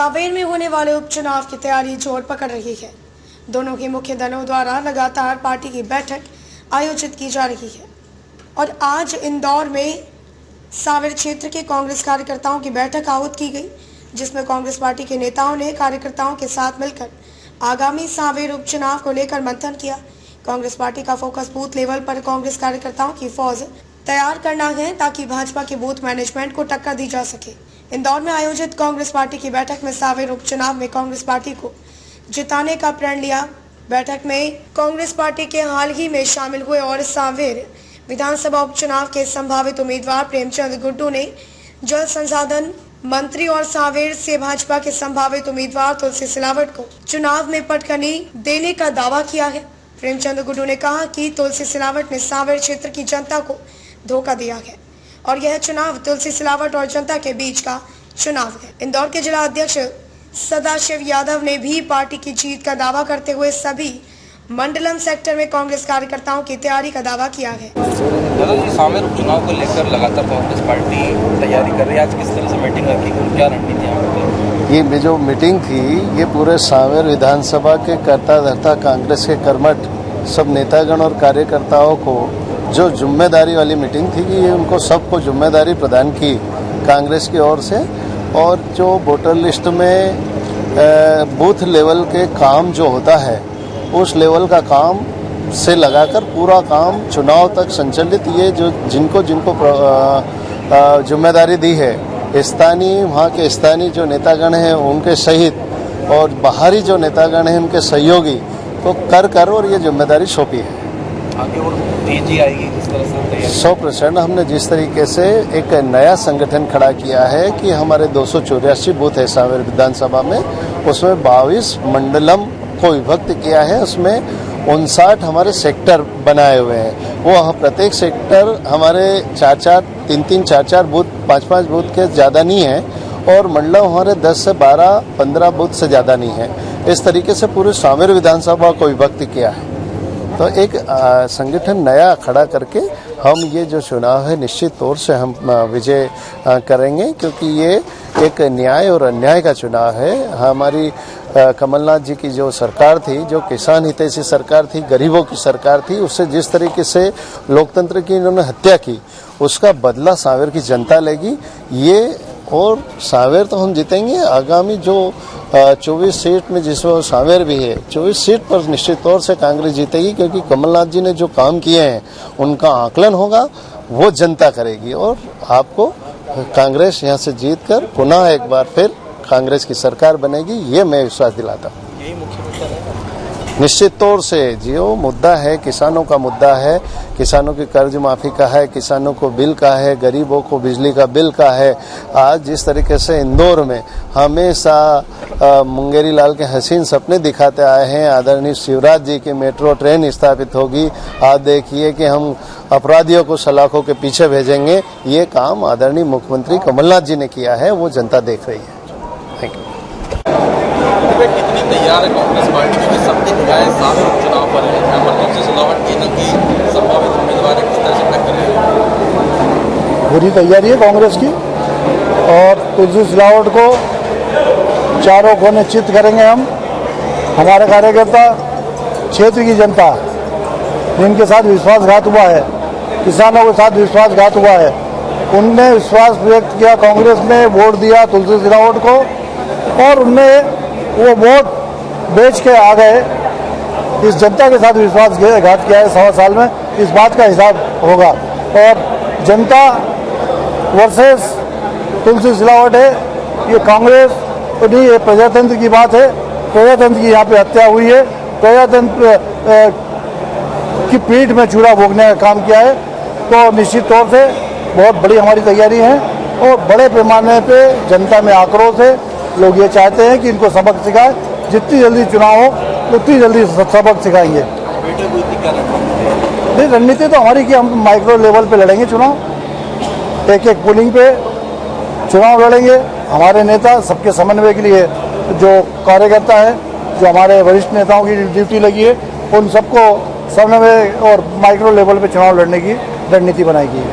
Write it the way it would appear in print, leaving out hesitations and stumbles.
सांवेर में होने वाले उपचुनाव की तैयारी जोर पकड़ रही है। दोनों के मुख्य दलों द्वारा लगातार पार्टी की बैठक आयोजित की जा रही है और आज इंदौर में सांवेर क्षेत्र के कांग्रेस कार्यकर्ताओं की बैठक आहूत की गई, जिसमें कांग्रेस पार्टी के नेताओं ने कार्यकर्ताओं के साथ मिलकर आगामी सांवेर उपचुनाव को लेकर मंथन किया। कांग्रेस पार्टी का फोकस बूथ लेवल पर कांग्रेस कार्यकर्ताओं की फौज तैयार करना है ताकि भाजपा के बूथ मैनेजमेंट को टक्कर दी जा सके। इंदौर में आयोजित कांग्रेस पार्टी की बैठक में सांवेर उपचुनाव में कांग्रेस पार्टी को जिताने का प्रण लिया। बैठक में कांग्रेस पार्टी के हाल ही में शामिल हुए और सांवेर विधानसभा उपचुनाव के संभावित उम्मीदवार प्रेमचंद गुड्डू ने जल संसाधन मंत्री और सांवेर से भाजपा के संभावित उम्मीदवार तुलसी सिलावट को चुनाव में पटकनी देने का दावा किया है। प्रेमचंद गुड्डू ने कहा कि तुलसी सिलावट ने सांवेर क्षेत्र की जनता को धोखा दिया है और यह चुनाव तुलसी सिलावट और जनता के बीच का चुनाव है। इंदौर के जिला अध्यक्ष सदाशिव यादव ने भी पार्टी की जीत का दावा करते हुए सभी मंडलम सेक्टर में कांग्रेस कार्यकर्ताओं की तैयारी का दावा किया है। सांवेर उपचुनाव को लेकर लगातार कांग्रेस पार्टी तैयारी कर रही है। आज किस तरह से मीटिंग रखी और क्या रणनीति? ये जो मीटिंग थी ये पूरे सांवेर विधानसभा के कर्ता धर्ता कांग्रेस के कर्मठ सब नेतागण और कार्यकर्ताओं को जो जिम्मेदारी वाली मीटिंग थी कि ये उनको सबको जिम्मेदारी प्रदान की कांग्रेस की ओर से, और जो वोटर लिस्ट में बूथ लेवल के काम जो होता है उस लेवल का काम से लगाकर पूरा काम चुनाव तक संचालित, ये जो जिनको जिम्मेदारी दी है स्थानीय वहाँ के स्थानीय जो नेतागण हैं उनके सहित और बाहरी जो नेतागण हैं उनके सहयोगी को कर और ये जिम्मेदारी सौंपी है। आगे और तेजी आएगी किस तरह से? 100% हमने जिस तरीके से एक नया संगठन खड़ा किया है कि हमारे 284 बूथ है सांवेर विधानसभा में, उसमें 22 मंडलम को विभक्त किया है, उसमें 59 हमारे सेक्टर बनाए हुए हैं। वो प्रत्येक सेक्टर हमारे 3-4 बूथ 5-5 बूथ के ज़्यादा नहीं है और मंडलम हमारे 10 से 12-15 बूथ से ज़्यादा नहीं है। इस तरीके से पूरे सांवेर विधानसभा को विभक्त किया है। तो एक संगठन नया खड़ा करके हम ये जो चुनाव है निश्चित तौर से हम विजय करेंगे, क्योंकि ये एक न्याय और अन्याय का चुनाव है। हमारी कमलनाथ जी की जो सरकार थी, जो किसान हितैषी सरकार थी, गरीबों की सरकार थी, उससे जिस तरीके से लोकतंत्र की इन्होंने हत्या की उसका बदला सांवेर की जनता लेगी। ये और सांवेर तो हम जीतेंगे। आगामी जो 24 सीट में जिसमें सांवेर भी है, 24 सीट पर निश्चित तौर से कांग्रेस जीतेगी, क्योंकि कमलनाथ जी ने जो काम किए हैं उनका आकलन होगा, वो जनता करेगी और आपको कांग्रेस यहाँ से जीतकर पुनः एक बार फिर कांग्रेस की सरकार बनेगी, ये मैं विश्वास दिलाता हूँ। यही मुख्य मुद्दा है निश्चित तौर से जो मुद्दा है किसानों का मुद्दा है, किसानों की कर्ज माफी का है, किसानों को बिल का है, गरीबों को बिजली का बिल का है। आज जिस तरीके से इंदौर में हमेशा मुंगेरी लाल के हसीन सपने दिखाते आए हैं, आदरणीय शिवराज जी की मेट्रो ट्रेन स्थापित होगी। आप देखिए कि हम अपराधियों को सलाखों के पीछे भेजेंगे, ये काम आदरणीय मुख्यमंत्री कमलनाथ जी ने किया है, वो जनता देख रही है। Thank you. कितनी तैयार है कांग्रेस पार्टी की सबकी निगाहें सांवेर उपचुनाव पर है? तुलसी सिलावट की संभावित उम्मीदवार है, किस तरह से टक्कर है? पूरी तैयारी है कांग्रेस की और तुलसी सिलावट को चारों कोने चित करेंगे हम। हमारे कार्यकर्ता क्षेत्र की जनता जिनके साथ विश्वासघात हुआ है, किसानों के साथ विश्वासघात हुआ है, उनने विश्वास व्यक्त किया, कांग्रेस ने वोट दिया तुलसी सिलावट को और उनने वो वोट बेच के आ गए। इस जनता के साथ विश्वासघात किया है 1.25 साल में, इस बात का हिसाब होगा। और जनता वर्सेस तुलसी सिलावट है, ये कांग्रेस तो नहीं, ये प्रजातंत्र की बात है। प्रजातंत्र की यहाँ पे हत्या हुई है, प्रजातंत्र की पीठ में चूड़ा भोगने का काम किया है। तो निश्चित तौर से बहुत बड़ी हमारी तैयारी है और बड़े पैमाने पे जनता में आक्रोश है। लोग ये चाहते हैं कि इनको सबक सिखाए, जितनी जल्दी चुनाव हो उतनी जल्दी सबक सिखाएंगे। नहीं, रणनीति तो हमारी कि हम माइक्रो लेवल पे लड़ेंगे चुनाव, एक पोलिंग पे चुनाव लड़ेंगे। हमारे नेता सबके समन्वय के लिए जो कार्यकर्ता है, जो हमारे वरिष्ठ नेताओं की ड्यूटी लगी है, उन सबको समन्वय और माइक्रो लेवल पे चुनाव लड़ने की रणनीति बनाई गई है।